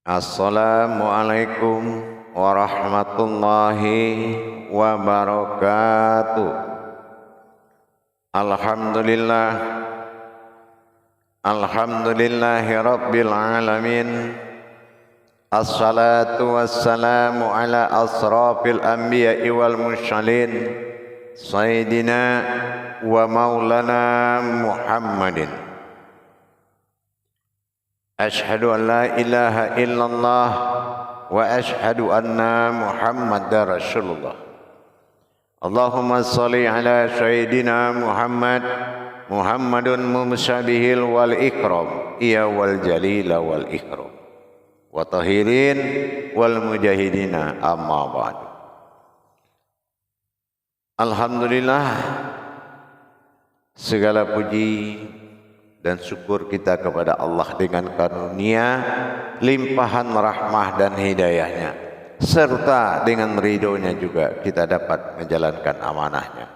Assalamualaikum warahmatullahi wabarakatuh. Alhamdulillahi rabbil alamin. Assalatu wassalamu ala asrafil anbiya'i wal mursalin Sayyidina wa maulana Muhammadin. Ashhadu an la ilaha illallah wa ashhadu anna Muhammadar Rasulullah. Allahumma salli ala Sayyidina Muhammadun mumsabihil wal ikram, iya wal jalila wal ikram wa tahirin wal mujahidina, amma ba'du. Alhamdulillah, segala puji dan syukur kita kepada Allah dengan karunia, limpahan rahmah dan hidayahnya, serta dengan ridhonya juga kita dapat menjalankan amanahnya,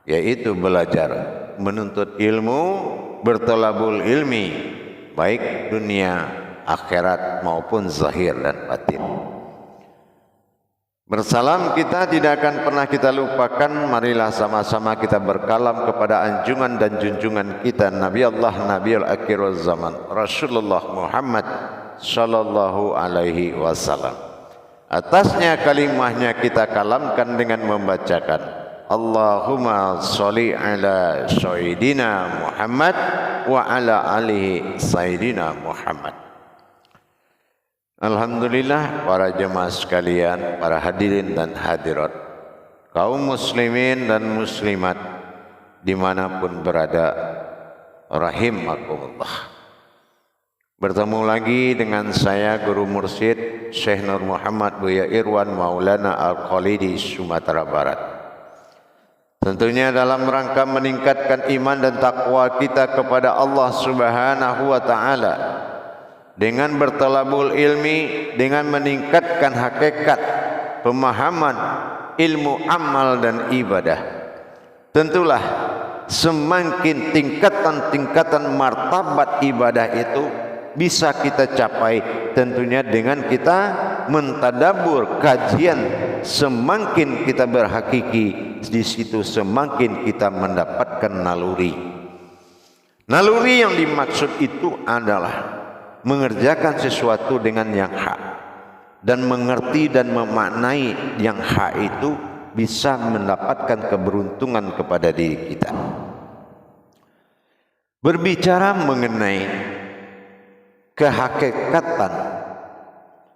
yaitu belajar, menuntut ilmu, bertolabul ilmi, baik dunia, akhirat maupun zahir dan batin. Bersalam kita tidak akan pernah kita lupakan. Marilah sama-sama kita berkalam kepada anjungan dan junjungan kita Nabi Allah Nabiul Akhirul Zaman Rasulullah Muhammad sallallahu alaihi wasallam. Atasnya kalimahnya kita kalamkan dengan membacakan Allahumma sholli ala Sayyidina Muhammad wa ala alihi Sayyidina Muhammad. Alhamdulillah, para jemaah sekalian, para hadirin dan hadirat, kaum muslimin dan muslimat dimanapun berada, rahimakumullah. Bertemu lagi dengan saya Guru Mursyid Syekh Nur Muhammad Buya Irwan Maulana Al-Khalidi, Sumatera Barat. Tentunya dalam rangka meningkatkan iman dan takwa kita kepada Allah Subhanahu wa ta'ala, dengan bertolabul ilmi, dengan meningkatkan hakikat pemahaman ilmu amal dan ibadah. Tentulah semakin tingkatan-tingkatan martabat ibadah itu bisa kita capai tentunya dengan kita mentadabbur kajian. Semakin kita berhakiki di situ, semakin kita mendapatkan naluri. Naluri yang dimaksud itu adalah mengerjakan sesuatu dengan yang hak, dan mengerti dan memaknai yang hak itu bisa mendapatkan keberuntungan kepada diri kita. Berbicara mengenai kehakikatan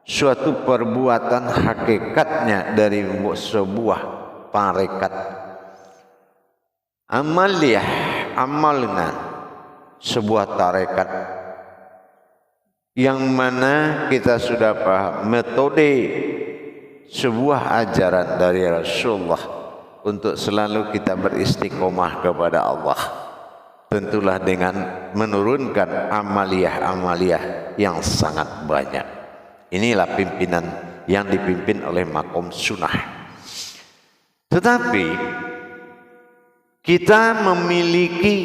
suatu perbuatan, hakikatnya dari sebuah tarekat, amalna sebuah tarekat yang mana kita sudah paham metode sebuah ajaran dari Rasulullah untuk selalu kita beristiqomah kepada Allah, tentulah dengan menurunkan amaliyah-amaliyah yang sangat banyak. Inilah pimpinan yang dipimpin oleh makom sunnah. Tetapi kita memiliki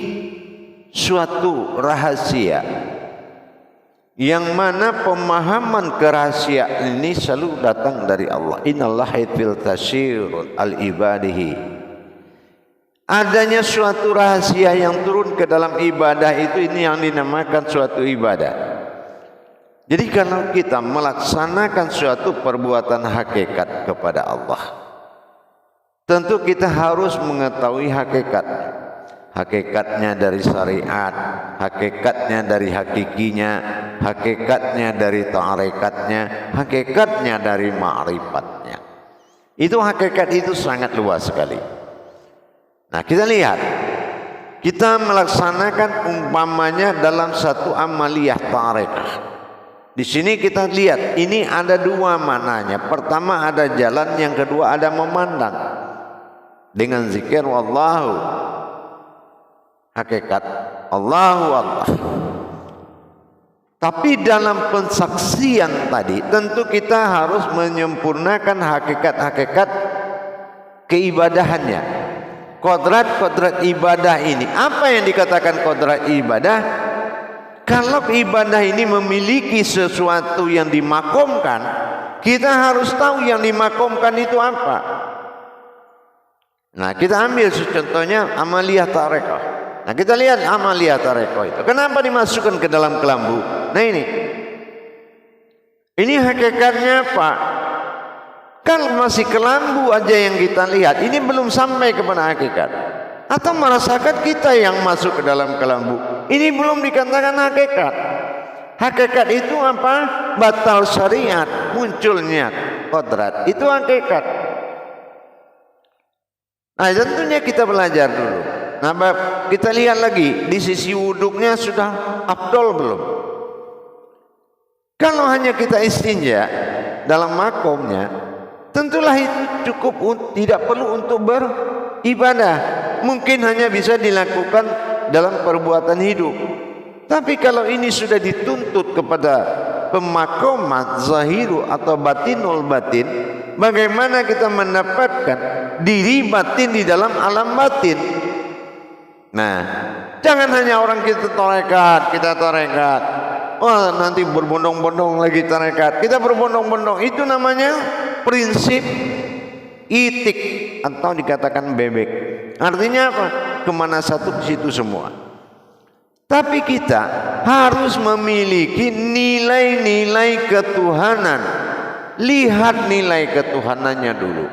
suatu rahasia yang mana pemahaman kerahasiaan ini selalu datang dari Allah. Innallaha yafil tasyirun al-ibadihi. Adanya suatu rahasia yang turun ke dalam ibadah itu, ini yang dinamakan suatu ibadah. Jadi kalau kita melaksanakan suatu perbuatan hakikat kepada Allah, tentu kita harus mengetahui hakikatnya. Hakikatnya dari syariat, hakikatnya dari hakikinya, hakikatnya dari tarekatnya, hakikatnya dari ma'rifatnya. Itu hakikat itu sangat luas sekali. Nah, kita lihat, kita melaksanakan umpamanya dalam satu amaliyah tarekah. Di sini kita lihat, ini ada dua maknanya. Pertama ada jalan, yang kedua ada memandang. Dengan zikir wallahu, hakikat Allahu Allah. Tapi dalam pensaksian tadi tentu kita harus menyempurnakan hakikat-hakikat keibadahannya. Kodrat ibadah ini, apa yang dikatakan kodrat ibadah? Kalau ibadah ini memiliki sesuatu yang dimakomkan, kita harus tahu yang dimakomkan itu apa. Nah, kita ambil contohnya amaliyah tarekah. Nah, kita lihat amaliyah tarekah itu. Kenapa dimasukkan ke dalam kelambu? Nah, ini hakikatnya apa? Kalau masih kelambu aja yang kita lihat, ini belum sampai kepada hakikat. Atau merasakan kita yang masuk ke dalam kelambu, ini belum dikatakan hakikat. Hakikat itu apa? Batal syariat, munculnya kodrat, itu hakikat. Nah, tentunya kita belajar dulu. Nah, kita lihat lagi di sisi wuduknya sudah afdol belum? Kalau hanya kita istinja dalam makomnya, tentulah itu cukup, tidak perlu untuk beribadah. Mungkin hanya bisa dilakukan dalam perbuatan hidup. Tapi kalau ini sudah dituntut kepada pemakomat zahiru atau batinul batin, bagaimana kita mendapatkan diri batin di dalam alam batin? Nah, jangan hanya orang kita tarekat. Oh, nanti berbondong-bondong lagi tarekat. Kita berbondong-bondong, itu namanya prinsip itik atau dikatakan bebek. Artinya apa? Kemana satu ke situ semua. Tapi kita harus memiliki nilai-nilai ketuhanan. Lihat nilai ketuhanannya dulu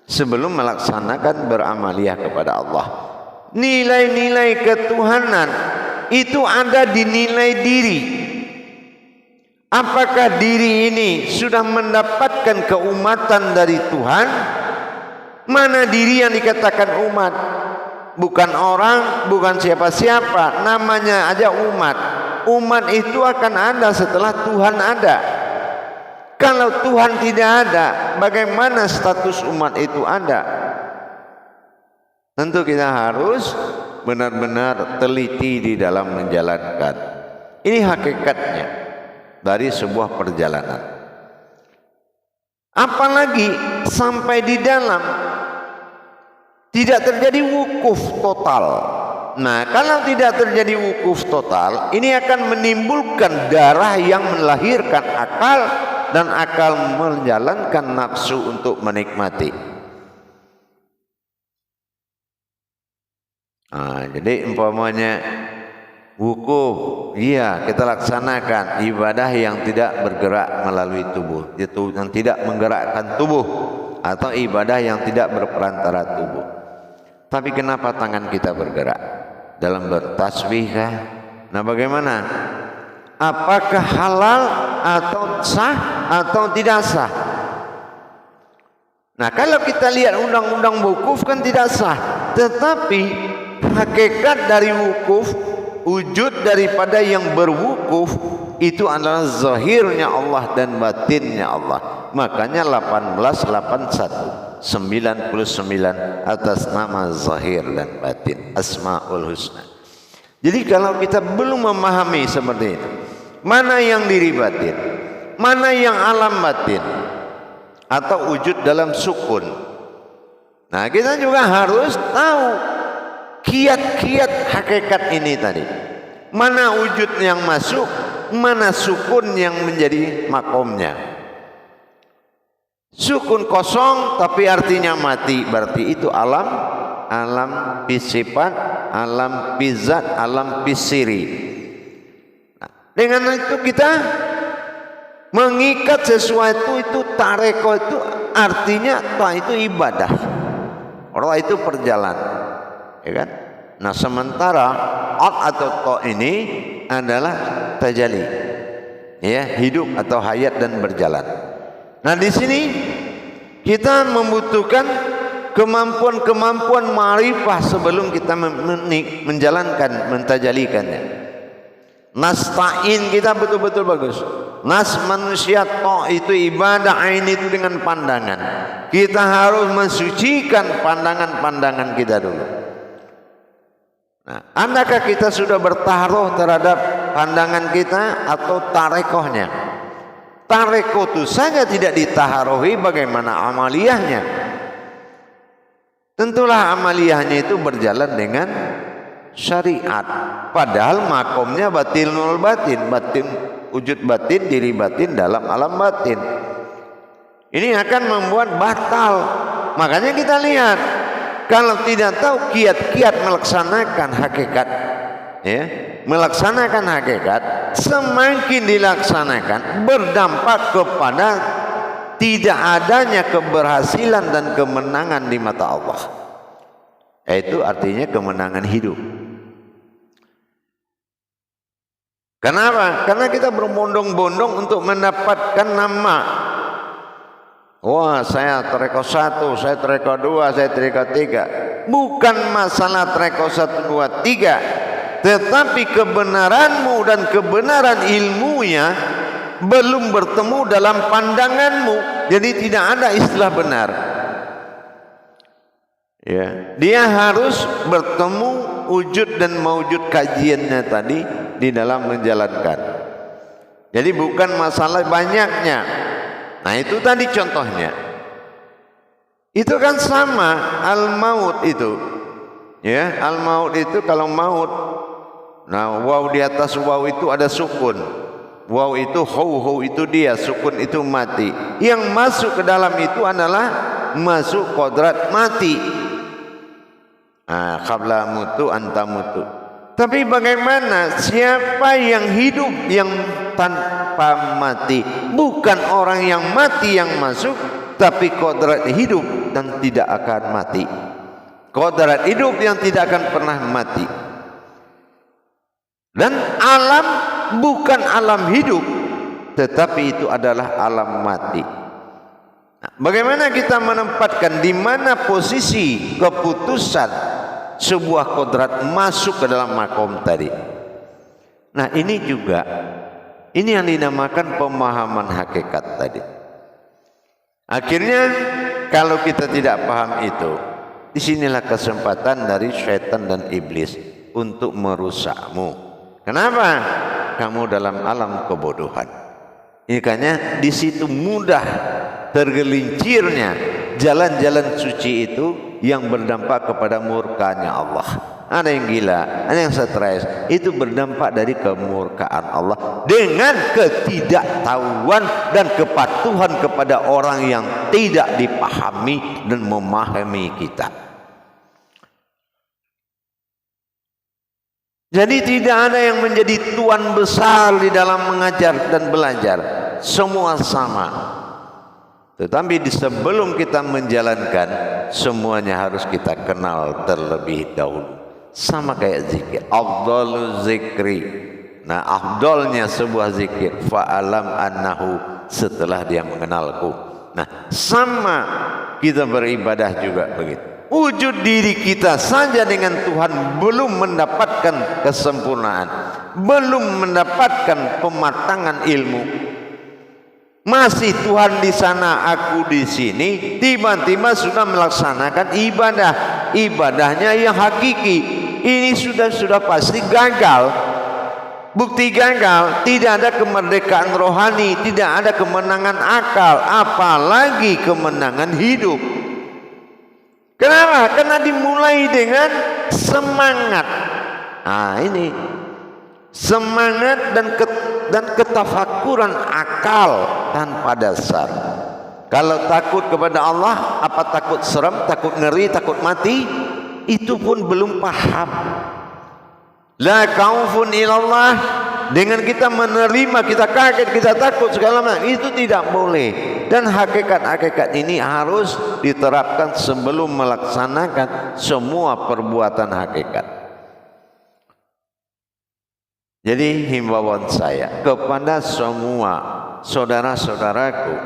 sebelum melaksanakan beramaliyah kepada Allah. Nilai-nilai ketuhanan itu ada di nilai diri. Apakah diri ini sudah mendapatkan keumatan dari Tuhan? Mana diri yang dikatakan umat? Bukan orang, bukan siapa-siapa, namanya aja umat. Umat itu akan ada setelah Tuhan ada. Kalau Tuhan tidak ada, bagaimana status umat itu ada? Tentu kita harus benar-benar teliti di dalam menjalankan. Ini hakikatnya dari sebuah perjalanan. Apalagi sampai di dalam tidak terjadi wukuf total. Nah, kalau tidak terjadi wukuf total, ini akan menimbulkan darah yang melahirkan akal, dan akal menjalankan nafsu untuk menikmati. Nah, jadi umpamanya wukuf, iya kita laksanakan ibadah yang tidak bergerak melalui tubuh, itu yang tidak menggerakkan tubuh, atau ibadah yang tidak berperantara tubuh. Tapi kenapa tangan kita bergerak dalam bertasbih kah? Nah, bagaimana? Apakah halal atau sah atau tidak sah? Nah, kalau kita lihat undang-undang wukuf kan tidak sah, tetapi hakikat dari wukuf, wujud daripada yang berwukuf itu adalah zahirnya Allah dan batinnya Allah. Makanya 1881 99 atas nama zahir dan batin, Asmaul Husna. Jadi kalau kita belum memahami seperti itu, mana yang diri batin, mana yang alam batin, atau wujud dalam sukun. Nah, kita juga harus tahu kiat-kiat hakikat ini tadi. Mana wujud yang masuk, mana sukun yang menjadi makomnya. Sukun kosong tapi artinya mati, berarti itu alam bisifat, alam bizat, alam bisiri. Nah, dengan itu kita mengikat sesuatu itu, tareko itu artinya itu ibadah, orang itu perjalanan, ya kan? Nah, sementara atau to ini adalah tajalli, ya, hidup atau hayat dan berjalan. Nah, di sini kita membutuhkan kemampuan-kemampuan ma'rifah sebelum kita menjalankan, mentajalikannya. Nasta'in kita betul-betul bagus. Nas manusia toh itu ibadah ain itu dengan pandangan. Kita harus mensucikan pandangan-pandangan kita dulu. Nah, andakah kita sudah bertaruh terhadap pandangan kita atau tarekohnya? Tarekoh itu saja tidak ditaharohi, bagaimana amaliyahnya? Tentulah amaliyahnya itu berjalan dengan syariat, padahal makomnya batinul batin, wujud batin, diri batin dalam alam batin. Ini akan membuat batal. Makanya kita lihat, kalau tidak tahu kiat-kiat melaksanakan hakikat, ya, melaksanakan hakikat, semakin dilaksanakan berdampak kepada tidak adanya keberhasilan dan kemenangan di mata Allah. Itu artinya kemenangan hidup. Kenapa? Karena kita berbondong-bondong untuk mendapatkan nama. Wah, saya treko 1, saya treko 2, saya treko 3. Bukan masalah treko 1, 2, 3, tetapi kebenaranmu dan kebenaran ilmunya belum bertemu dalam pandanganmu. Jadi tidak ada istilah benar. Ya, dia harus bertemu wujud dan maujud kajiannya tadi di dalam menjalankan. Jadi bukan masalah banyaknya. Nah, itu tadi contohnya. Itu kan sama al-maut itu. Ya, al-maut itu kalau maut. Nah, waw di atas waw itu ada sukun. Waw itu hau itu dia, sukun itu mati. Yang masuk ke dalam itu adalah masuk kodrat mati. Qabla mutu anta mutu. Tapi bagaimana siapa yang hidup yang tanpa mati? Bukan orang yang mati yang masuk, tapi kodrat hidup dan tidak akan mati. Kodrat hidup yang tidak akan pernah mati. Dan alam bukan alam hidup, tetapi itu adalah alam mati. Nah, bagaimana kita menempatkan di mana posisi keputusan sebuah kodrat masuk ke dalam makom tadi? Nah, ini juga ini yang dinamakan pemahaman hakikat tadi. Akhirnya kalau kita tidak paham itu, disinilah kesempatan dari syaitan dan iblis untuk merusakmu. Kenapa? Kamu dalam alam kebodohan. Makanya di situ mudah tergelincirnya jalan-jalan suci itu yang berdampak kepada murkanya Allah. Ada yang gila, ada yang stres, itu berdampak dari kemurkaan Allah dengan ketidaktahuan dan kepatuhan kepada orang yang tidak dipahami dan memahami kita. Jadi tidak ada yang menjadi tuan besar di dalam mengajar dan belajar. Semua sama. Tetapi sebelum kita menjalankan, semuanya harus kita kenal terlebih dahulu. Sama kayak zikir. Afdalul zikri. Nah, afdalnya sebuah zikir. Fa'alam annahu, setelah dia mengenalku. Nah, sama kita beribadah juga begitu. Wujud diri kita saja dengan Tuhan belum mendapatkan kesempurnaan, belum mendapatkan pematangan ilmu. Masih Tuhan di sana, aku di sini, tiba-tiba sudah melaksanakan ibadah, ibadahnya yang hakiki. Ini sudah pasti gagal. Bukti gagal, tidak ada kemerdekaan rohani, tidak ada kemenangan akal, apalagi kemenangan hidup. Kenapa? Karena dimulai dengan semangat. Nah, ini semangat dan ketafakuran akal tanpa dasar. Kalau takut kepada Allah, apa takut seram, takut ngeri, takut mati, itu pun belum paham. La khaufun ilallah, dengan kita menerima, kita kaget, kita takut segala macam, itu tidak boleh. Dan hakikat-hakikat ini harus diterapkan sebelum melaksanakan semua perbuatan hakikat. Jadi himbauan saya kepada semua saudara-saudaraku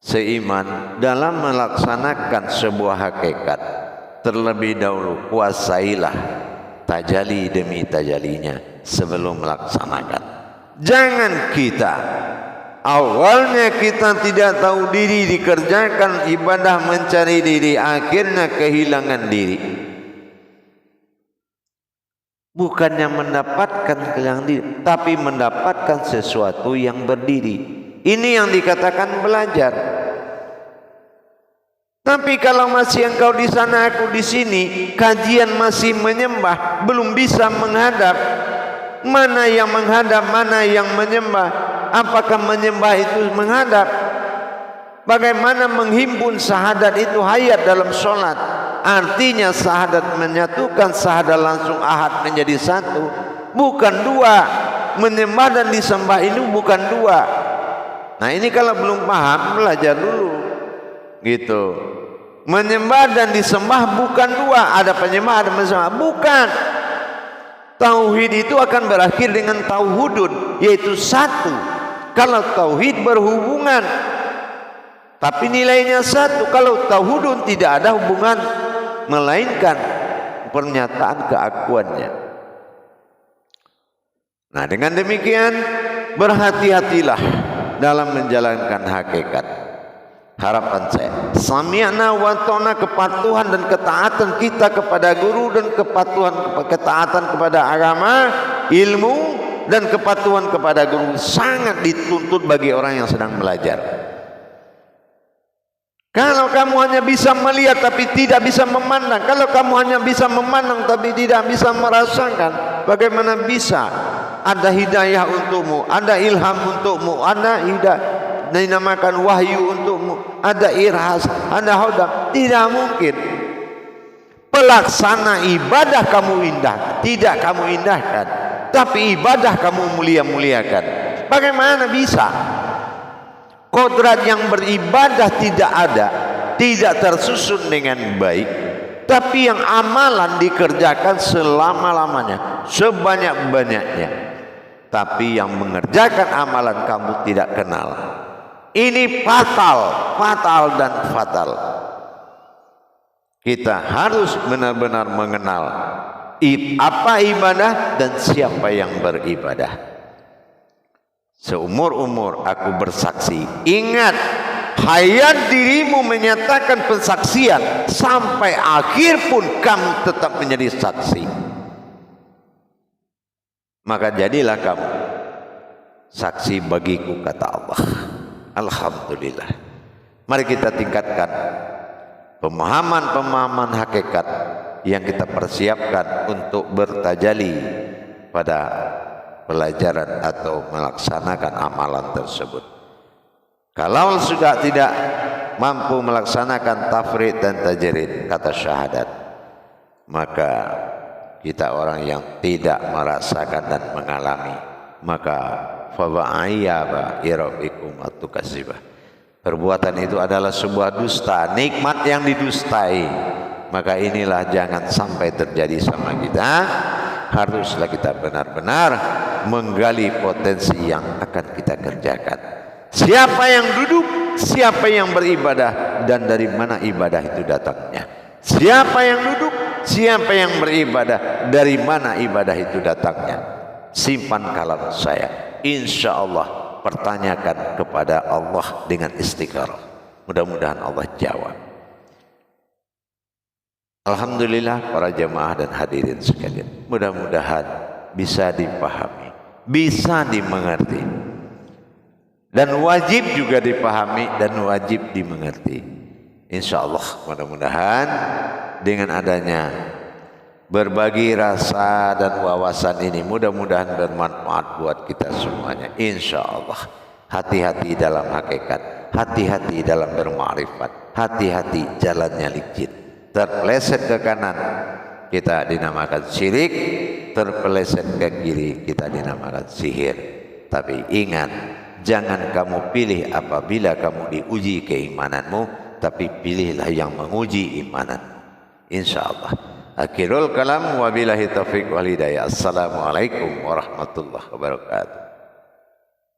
seiman, dalam melaksanakan sebuah hakikat, terlebih dahulu kuasailah tajalli demi tajalinya sebelum melaksanakan. Jangan kita awalnya kita tidak tahu diri, dikerjakan ibadah mencari diri, akhirnya kehilangan diri. Bukannya mendapatkan kehilangan diri, tapi mendapatkan sesuatu yang berdiri. Ini yang dikatakan belajar. Tapi kalau masih engkau di sana, aku di sini, kajian masih menyembah, belum bisa menghadap. Mana yang menghadap, mana yang menyembah? Apakah menyembah itu menghadap? Bagaimana menghimpun syahadat itu hayat dalam sholat? Artinya syahadat menyatukan, syahadat langsung ahad menjadi satu, bukan dua. Menyembah dan disembah itu bukan dua. Nah ini kalau belum paham, belajar dulu gitu. Menyembah dan disembah bukan dua. Ada penyembah, ada menyembah, bukan. Tauhid itu akan berakhir dengan tauhudun, yaitu satu. Kalau tauhid berhubungan, tapi nilainya satu. Kalau tauhudun tidak ada hubungan, melainkan pernyataan keakuannya. Nah dengan demikian berhati-hatilah dalam menjalankan hakikat. Harapan saya, sami'na wa ta'na, kepatuhan dan ketaatan kita kepada guru, dan ketaatan kepada agama, ilmu, dan kepatuhan kepada guru sangat dituntut bagi orang yang sedang belajar. Kalau kamu hanya bisa melihat tapi tidak bisa memandang, kalau kamu hanya bisa memandang tapi tidak bisa merasakan, bagaimana bisa ada hidayah untukmu, ada ilham untukmu, ada hidayah dinamakan wahyu untukmu, ada irhas, ada hodam? Tidak mungkin. Pelaksana ibadah kamu indah, tidak kamu indahkan, tapi ibadah kamu mulia-muliakan. Bagaimana bisa? Kodrat yang beribadah tidak ada, tidak tersusun dengan baik, tapi yang amalan dikerjakan selama-lamanya, sebanyak-banyaknya, tapi yang mengerjakan amalan kamu tidak kenal. Ini fatal, fatal dan fatal. Kita harus benar-benar mengenal apa ibadah dan siapa yang beribadah. Seumur-umur aku bersaksi, ingat, hayat dirimu menyatakan pensaksian, sampai akhir pun kamu tetap menjadi saksi. Maka jadilah kamu saksi bagiku, kata Allah. Alhamdulillah. Mari kita tingkatkan pemahaman-pemahaman hakikat yang kita persiapkan untuk bertajali pada pelajaran atau melaksanakan amalan tersebut. Kalau sudah tidak mampu melaksanakan tafrid dan tajrid, kata syahadat, maka kita orang yang tidak merasakan dan mengalami, maka faba'ayyaba irabikum atukasibah. Perbuatan itu adalah sebuah dusta, nikmat yang didustai. Maka inilah jangan sampai terjadi sama kita. Haruslah kita benar-benar menggali potensi yang akan kita kerjakan. Siapa yang duduk, siapa yang beribadah, dan dari mana ibadah itu datangnya. Siapa yang duduk, siapa yang beribadah, dari mana ibadah itu datangnya. Simpan kalam saya, insya Allah pertanyakan kepada Allah dengan istikharah. Mudah-mudahan Allah jawab. Alhamdulillah para jemaah dan hadirin sekalian, mudah-mudahan bisa dipahami, bisa dimengerti, dan wajib juga dipahami dan wajib dimengerti. Insya Allah mudah-mudahan dengan adanya berbagi rasa dan wawasan ini, mudah-mudahan bermanfaat buat kita semuanya. Insya Allah. Hati-hati dalam hakikat, hati-hati dalam berma'rifat, hati-hati jalannya licin. Terpeleset ke kanan kita dinamakan syirik, terpeleset ke kiri kita dinamakan sihir. Tapi ingat, jangan kamu pilih apabila kamu diuji keimananmu, tapi pilihlah yang menguji imanan. Insyaallah. Akhirul kalam, wabillahi taufiq wal hidayah. Assalamualaikum warahmatullahi wabarakatuh.